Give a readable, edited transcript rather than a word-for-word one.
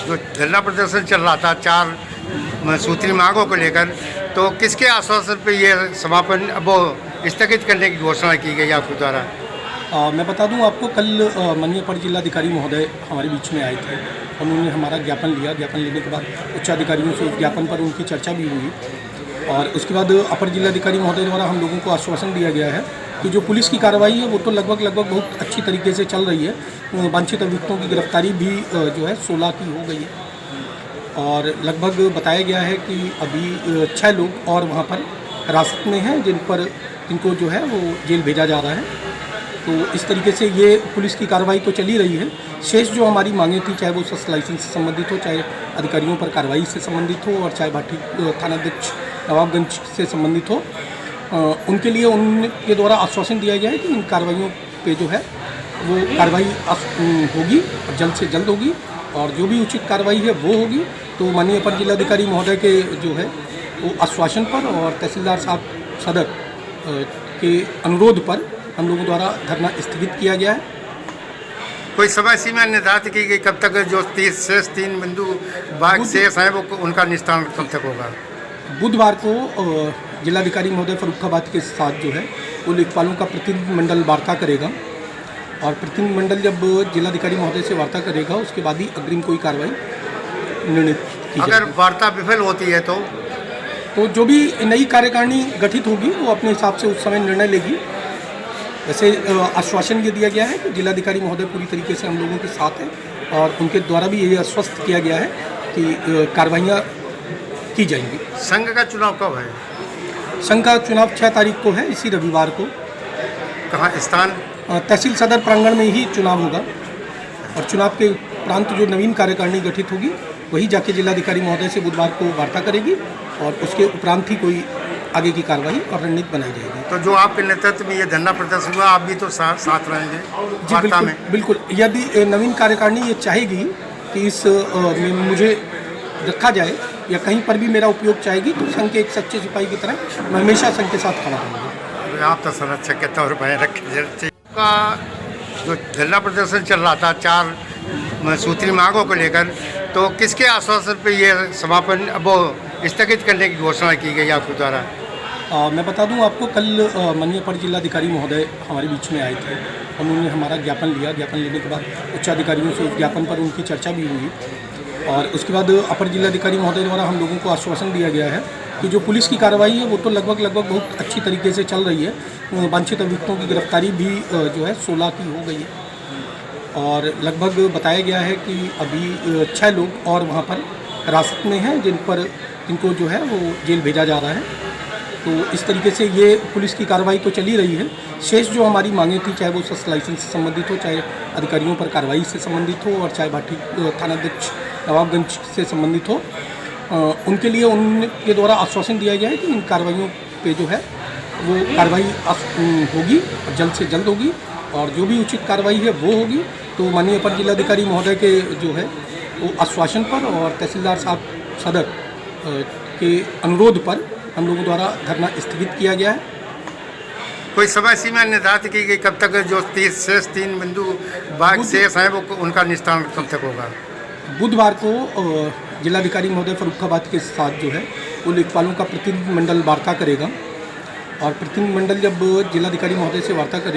जो धरना प्रदर्शन चल रहा था 4 सूत्री मांगों को लेकर, तो किसके आश्वासन पे ये समापन अब स्थगित करने की घोषणा की गई आपके द्वारा? मैं बता दूं आपको, कल माननीय अपर जिलाधिकारी महोदय हमारे बीच में आए थे। उन्होंने हमारा ज्ञापन लिया। ज्ञापन लेने के बाद उच्चाधिकारियों से उस ज्ञापन पर उनकी चर्चा भी हुई और उसके बाद अपर जिलाधिकारी महोदय द्वारा हम लोगों को आश्वासन दिया गया है कि जो पुलिस की कार्रवाई है वो तो लगभग बहुत अच्छी तरीके से चल रही है। वांछित अभियुक्तों की गिरफ्तारी भी जो है 16 की हो गई है और लगभग बताया गया है कि अभी 6 लोग और वहाँ पर हिरासत में हैं जिनको जो है वो जेल भेजा जा रहा है। तो इस तरीके से ये पुलिस की कार्रवाई तो चल ही रही है। शेष जो हमारी मांगें थी, चाहे वो शस्त्र लाइसेंस से संबंधित हो, चाहे अधिकारियों पर कार्रवाई से संबंधित हो और चाहे भाटी थानाध्यक्ष नवाबगंज से संबंधित हो, उनके लिए उनके द्वारा आश्वासन दिया गया है कि इन कार्रवाइयों पे जो है वो कार्रवाई होगी और जल्द से जल्द होगी और जो भी उचित कार्रवाई है वो होगी। तो माननीय अपर जिलाधिकारी महोदय के जो है वो आश्वासन पर और तहसीलदार साहब सदर के अनुरोध पर हम लोगों द्वारा धरना स्थगित किया गया है। कोई समय सीमा निर्धारित की गई कब तक जो 3 बिंदु बाघ शेष हैं वो उनका निस्तारण कब तक होगा? बुधवार को जिलाधिकारी महोदय फर्रुखाबाद के साथ जो है वो लेखपालों का प्रतिनिधिमंडल वार्ता करेगा और प्रतिनिधिमंडल जब जिलाधिकारी महोदय से वार्ता करेगा उसके बाद ही अग्रिम कोई कार्रवाई निर्णित की अगर जाएगी। वार्ता विफल होती है तो जो भी नई कार्यकारिणी गठित होगी वो अपने हिसाब से उस समय निर्णय लेगी। वैसे आश्वासन ये दिया गया है कि जिलाधिकारी महोदय पूरी तरीके से हम लोगों के साथ हैं और उनके द्वारा भी ये आश्वस्त किया गया है कि कार्रवाइयाँ की जाएंगी। संघ का चुनाव कब है? संघ का चुनाव 6 तारीख को है, इसी रविवार को। कहाँ स्थान? तहसील सदर प्रांगण में ही चुनाव होगा और चुनाव के उपरांत जो नवीन कार्यकारिणी गठित होगी वही जाके जिलाधिकारी महोदय से बुधवार को वार्ता करेगी और उसके उपरांत ही कोई आगे की कार्रवाई और रणनीति बनाई जाएगी। तो जो आपके नेतृत्व में ये धरना प्रदर्शन हुआ, आप भी तो साथ रहेंगे जी वार्ता बिल्कुल, में? बिल्कुल। यदि नवीन कार्यकारिणी ये चाहेगी कि इस में मुझे रखा जाए या कहीं पर भी मेरा उपयोग चाहेगी तो संघ के एक सच्चे सिपाही की तरह मैं हमेशा संघ के साथ खड़ा रहूँगा। आप तो संरक्षक के तौर पर रखे का जो धरना प्रदर्शन चल रहा था 4 सूत्री मांगों को लेकर, तो किसके आश्वासन पे ये समापन अब स्थगित करने की घोषणा की गई आपके द्वारा? मैं बता दूं आपको, कल माननीय अपर जिलाधिकारी महोदय हमारे बीच में आए थे। उन्होंने हमारा ज्ञापन लिया। ज्ञापन लेने के बाद उच्चाधिकारियों से उस ज्ञापन पर उनकी चर्चा भी हुई और उसके बाद अपर जिलाधिकारी महोदय द्वारा हम लोगों को आश्वासन दिया गया है कि जो पुलिस की कार्रवाई है वो तो लगभग बहुत अच्छी तरीके से चल रही है। वांछित अभियुक्तों की गिरफ्तारी भी जो है 16 की हो गई है और लगभग बताया गया है कि अभी 6 लोग और वहाँ पर हिरासत में हैं जिनको जो है वो जेल भेजा जा रहा है। तो इस तरीके से ये पुलिस की कार्रवाई तो चल ही रही है। शेष जो हमारी मांगें थी, चाहे वो शस्त्र लाइसेंस से संबंधित हो, चाहे अधिकारियों पर कार्रवाई से संबंधित हो और चाहे भाटी थानाध्यक्ष नवाबगंज से संबंधित हो, उनके लिए उनके द्वारा आश्वासन दिया गया है कि इन कार्रवाइयों पे जो है वो कार्रवाई होगी और जल्द से जल्द होगी और जो भी उचित कार्रवाई है वो होगी। तो माननीय अपर जिलाधिकारी महोदय के जो है वो आश्वासन पर और तहसीलदार साहब सदर के अनुरोध पर हम लोगों द्वारा धरना स्थगित किया गया है। कोई समय सीमा निर्धारित की गई कब तक जो 3 बिंदु बाघ शेष हैं वो उनका निस्तारण कब तक होगा? बुधवार को जिलाधिकारी महोदय फर्रुखाबाद के साथ जो है वो लेखपालों का प्रतिनिधिमंडल वार्ता करेगा और प्रतिनिधिमंडल जब जिलाधिकारी महोदय से वार्ता करेगा